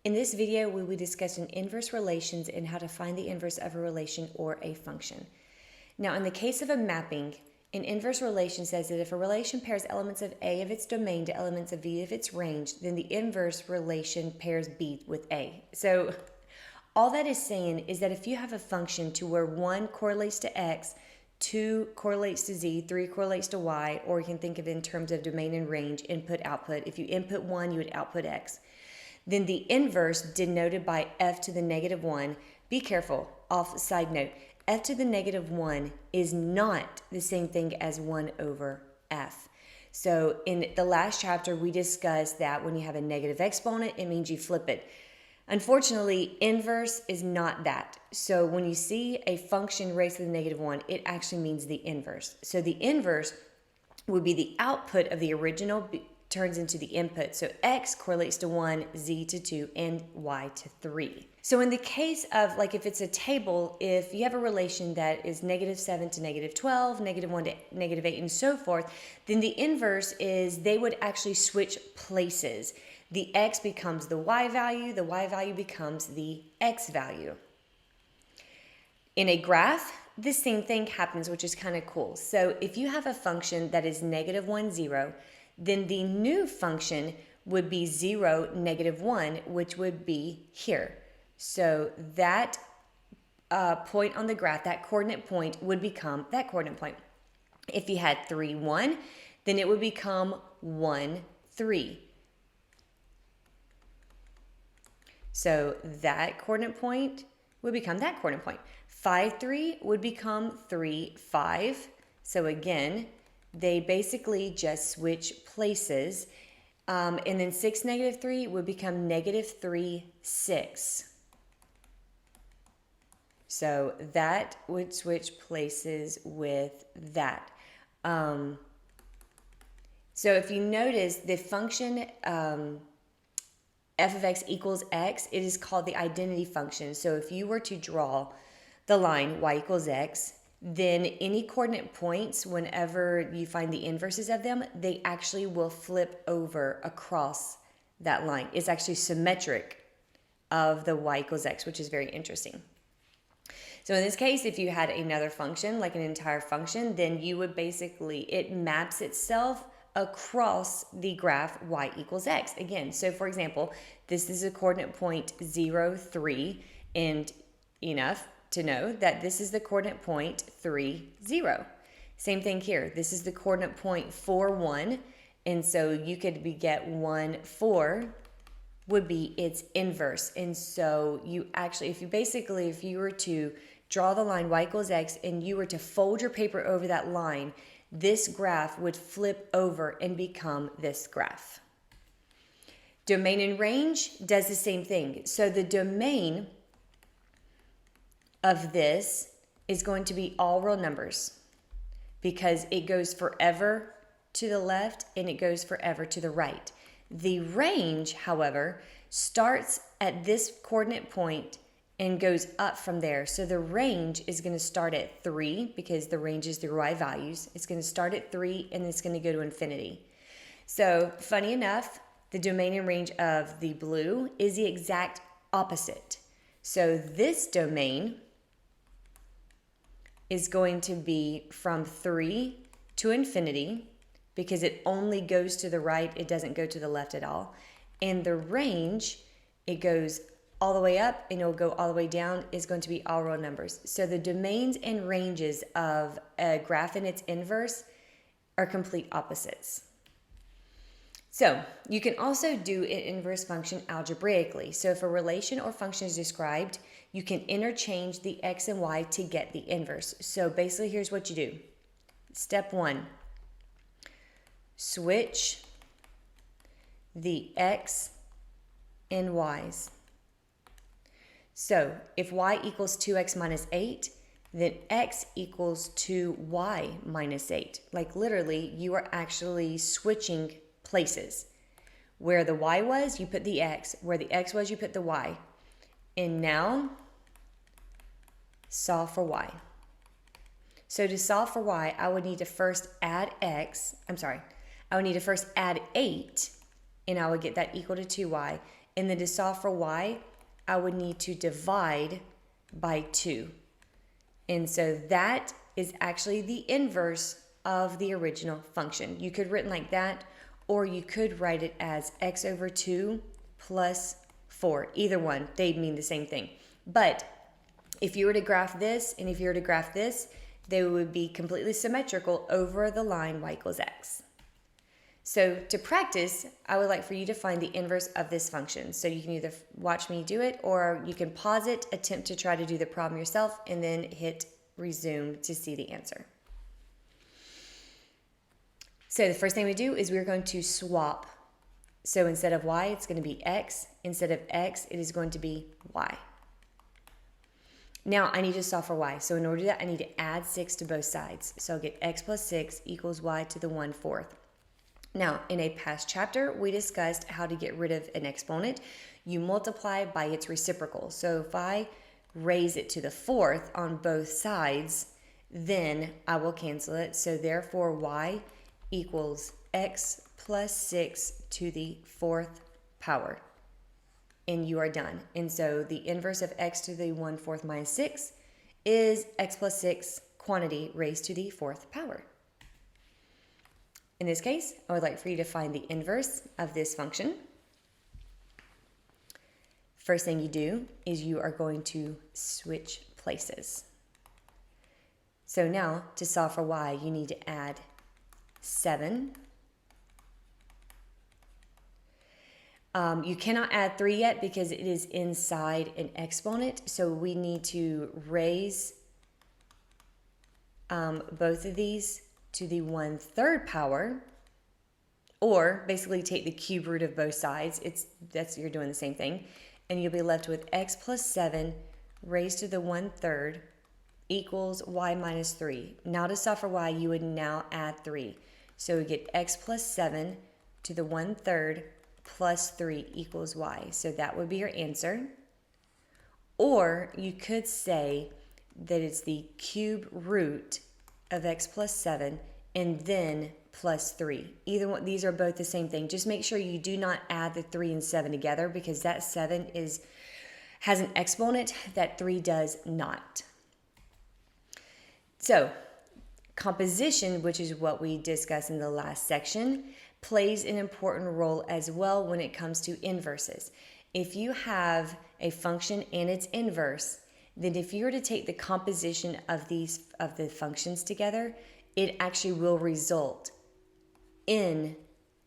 In this video, we will be discussing inverse relations and how to find the inverse of a relation or a function. Now, in the case of a mapping, an inverse relation says that if a relation pairs elements of A of its domain to elements of B of its range, then the inverse relation pairs B with A. So all that is saying is that if you have a function to where 1 correlates to X, 2 correlates to Z, 3 correlates to Y, or you can think of it in terms of domain and range, input, output. If you input 1, you would output X. Then the inverse, denoted by f to the negative 1, be careful, side note, f to the negative 1 is not the same thing as 1 over f. So in the last chapter, we discussed that when you have a negative exponent, it means you flip it. Unfortunately, inverse is not that. So when you see a function raised to the negative 1, it actually means the inverse. So the inverse would be the output of the original turns into the input. So X correlates to 1, Z to 2, and Y to 3. So in the case of, like, if it's a table, if you have a relation that is negative 7 to negative 12, negative 1 to negative 8, and so forth, then the inverse is they would actually switch places. The X becomes the Y value becomes the X value. In a graph, the same thing happens, which is kind of cool. So if you have a function that is negative 1, 0, then the new function would be 0, negative 1, which would be here. So that point on the graph, that coordinate point, would become that coordinate point. If you had 3, 1, then it would become 1, 3. So that coordinate point would become that coordinate point. 5, 3 would become 3, 5. So again, they basically just switch places. And then 6, negative 3 would become negative 3, 6. So that would switch places with that. So if you notice the function f of x equals x, it is called the identity function. So if you were to draw the line y equals x, then any coordinate points, whenever you find the inverses of them, they actually will flip over across that line. It's actually symmetric of the y equals x, which is very interesting. So in this case, if you had another function, like an entire function, then you would basically, it maps itself across the graph y equals x. Again, so for example, this is a coordinate point 0, 3, and enough to know that this is the coordinate point 3, 0. Same thing here. This is the coordinate point 4, 1, and so you could get 1, 4 would be its inverse. And so you actually, if you were to draw the line y equals x and you were to fold your paper over that line, this graph would flip over and become this graph. Domain and range does the same thing. So the domain of this is going to be all real numbers because it goes forever to the left and it goes forever to the right. The range, however, starts at this coordinate point and goes up from there. So the range is going to start at 3 because the range is the y values. It's going to start at 3 and it's going to go to infinity. So funny enough, the domain and range of the blue is the exact opposite. So this domain is going to be from 3 to infinity because it only goes to the right. It doesn't go to the left at all. And the range, it goes all the way up and it'll go all the way down, is going to be all real numbers. So the domains and ranges of a graph and its inverse are complete opposites. So you can also do an inverse function algebraically. So if a relation or function is described, you can interchange the x and y to get the inverse. So basically, here's what you do. Step 1, switch the x and y's. So if y equals 2x minus 8, then x equals 2y minus 8. Like literally, you are actually switching places. Where the y was, you put the x. Where the x was, you put the y. And now, solve for y. So to solve for y, I would need to first add I would need to first add 8, and I would get that equal to 2y. And then to solve for y, I would need to divide by 2. And so that is actually the inverse of the original function. You could written like that, or you could write it as x over 2 plus 4. Either one, they mean the same thing. But if you were to graph this and if you were to graph this, they would be completely symmetrical over the line y equals x. So to practice, I would like for you to find the inverse of this function. So you can either watch me do it, or you can pause it, attempt to try to do the problem yourself, and then hit resume to see the answer. So the first thing we do is we're going to swap. So instead of y, it's going to be x. Instead of x, it is going to be y. Now I need to solve for y. So in order to do that, I need to add 6 to both sides. So I'll get x plus 6 equals y to the 1/4. Now, in a past chapter, we discussed how to get rid of an exponent. You multiply by its reciprocal. So if I raise it to the 4th on both sides, then I will cancel it. So therefore, y equals x plus 6 to the 4th power. And you are done. And so the inverse of x to the 1/4 minus 6 is x plus 6 quantity raised to the 4th power. In this case, I would like for you to find the inverse of this function. First thing you do is you are going to switch places. So now to solve for y, you need to add 7. You cannot add 3 yet because it is inside an exponent. So we need to raise both of these to the 1/3 power, or basically take the cube root of both sides. You're doing the same thing. And you'll be left with x plus 7 raised to the 1/3 equals y minus 3. Now to solve for y, you would now add 3. So we get x plus 7 to the 1/3 plus 3 equals y. So that would be your answer. Or you could say that it's the cube root of x plus 7 and then plus 3. Either one, these are both the same thing. Just make sure you do not add the 3 and 7 together, because that 7 has an exponent that 3 does not. So composition, which is what we discussed in the last section, plays an important role as well when it comes to inverses. If you have a function and its inverse, then if you were to take the composition of the functions together, it actually will result in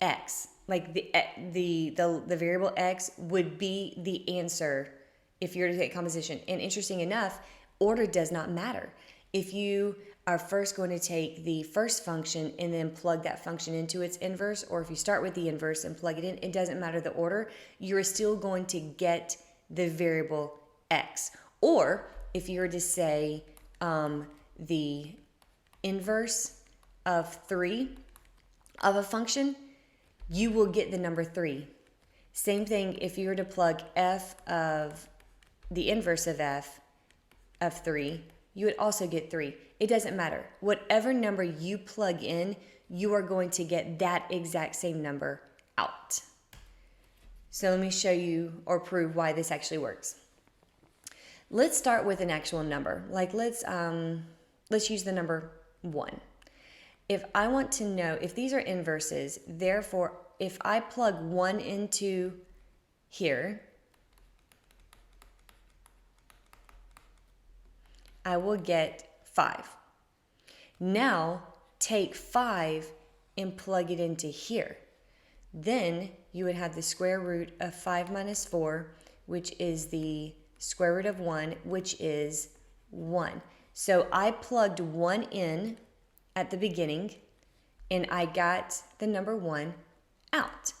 x. Like the variable x would be the answer if you were to take composition. And interesting enough, order does not matter. If you are first going to take the first function and then plug that function into its inverse, or if you start with the inverse and plug it in, it doesn't matter the order. You're still going to get the variable x. Or if you were to say the inverse of 3 of a function, you will get the number 3. Same thing if you were to plug f of the inverse of f of 3, you would also get 3. It doesn't matter. Whatever number you plug in, you are going to get that exact same number out. So let me show you or prove why this actually works. Let's start with an actual number. Like let's use the number 1. If I want to know if these are inverses, therefore if I plug 1 into here, I will get 5. Now take 5 and plug it into here. Then you would have the square root of 5 minus 4, which is the square root of 1, which is 1. So I plugged 1 in at the beginning, and I got the number 1 out.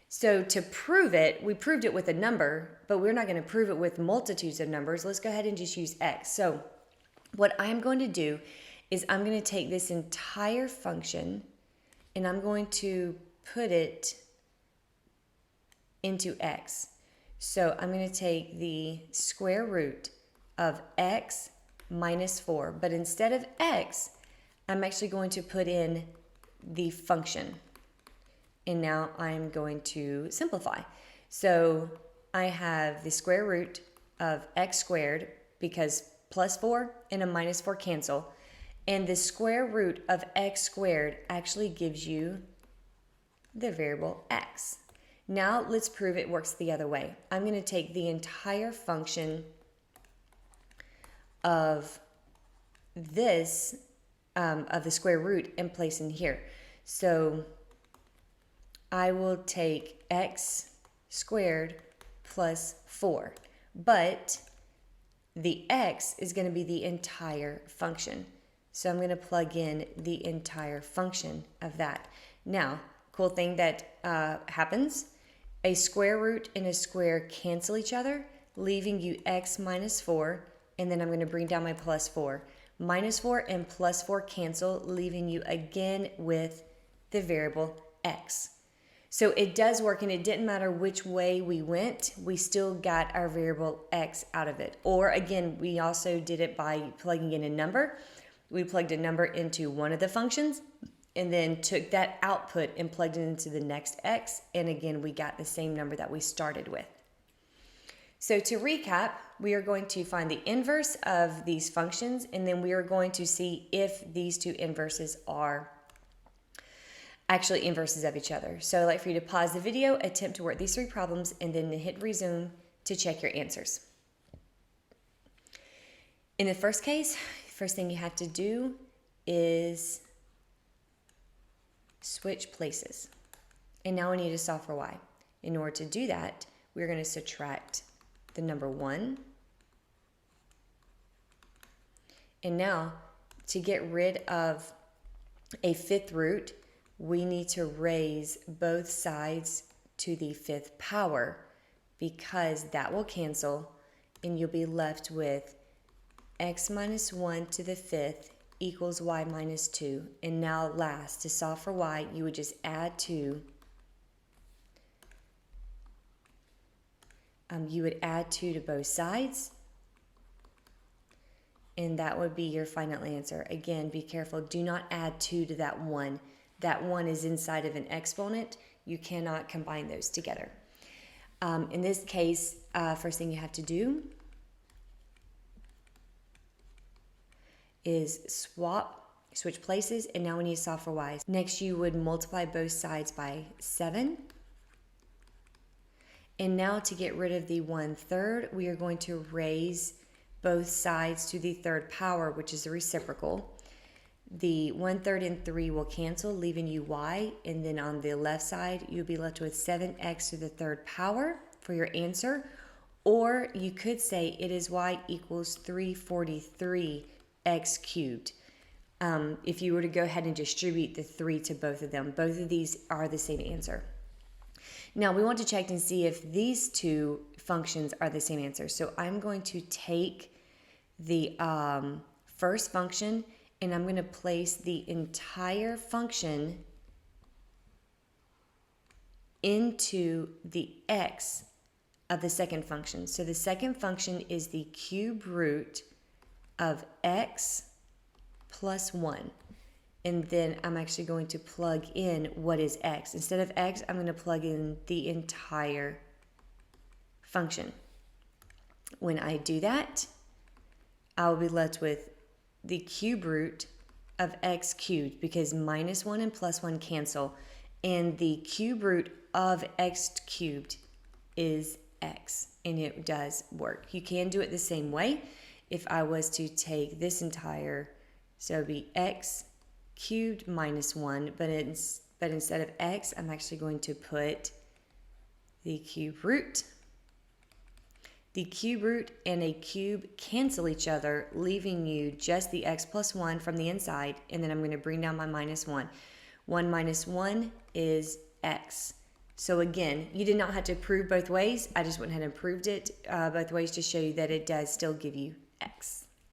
So to prove it, we proved it with a number, but we're not going to prove it with multitudes of numbers. Let's go ahead and just use x. So what I'm going to do is I'm going to take this entire function and I'm going to put it into x. So I'm going to take the square root of x minus 4, but instead of x, I'm actually going to put in the function. And now I'm going to simplify. So I have the square root of x squared, because plus 4 and a minus 4 cancel. And the square root of x squared actually gives you the variable x. Now let's prove it works the other way. I'm going to take the entire function of this, of the square root, and place in here. So I will take x squared plus 4, but the x is going to be the entire function. So I'm going to plug in the entire function of that. Now, cool thing that happens, a square root and a square cancel each other, leaving you x minus 4, and then I'm going to bring down my plus 4. Minus 4 and plus 4 cancel, leaving you again with the variable x. So it does work, and it didn't matter which way we went, we still got our variable x out of it. Or again, we also did it by plugging in a number. We plugged a number into one of the functions and then took that output and plugged it into the next x, and again, we got the same number that we started with. So to recap, we are going to find the inverse of these functions, and then we are going to see if these two inverses are actually inverses of each other. So I'd like for you to pause the video, attempt to work these 3 problems, and then hit resume to check your answers. In the first case, first thing you have to do is switch places. And now we need to solve for y. In order to do that, we're going to subtract the number 1. And now, to get rid of a 5th root, we need to raise both sides to the 5th power, because that will cancel, and you'll be left with x minus 1 to the 5th equals y minus 2. And now last, to solve for y, you would just add 2. You would add 2 to both sides, and that would be your final answer. Again, be careful. Do not add 2 to that 1. That 1 is inside of an exponent. You cannot combine those together. In this case, first thing you have to do is switch places, and now we need to solve for y. Next, you would multiply both sides by 7. And now to get rid of the 1/3, we are going to raise both sides to the 3rd power, which is the reciprocal. The 1/3 and 3 will cancel, leaving you y, and then on the left side, you'll be left with 7x to the 3rd power for your answer. Or you could say it is y equals 343x cubed. If you were to go ahead and distribute the 3 to both of them, both of these are the same answer. Now we want to check and see if these two functions are the same answer. So I'm going to take the first function, and I'm going to place the entire function into the x of the second function. So the second function is the cube root of x plus 1. And then I'm actually going to plug in what is x. Instead of x, I'm going to plug in the entire function. When I do that, I'll be left with the cube root of x cubed, because minus 1 and plus 1 cancel, and the cube root of x cubed is x, and it does work. You can do it the same way. If I was to take this entire, so it would be x cubed minus 1, but instead of x, I'm actually going to put the cube root. The cube root and a cube cancel each other, leaving you just the x plus 1 from the inside, and then I'm going to bring down my minus 1. 1 minus 1 is x. So again, you did not have to prove both ways. I just went ahead and proved it both ways to show you that it does still give you x.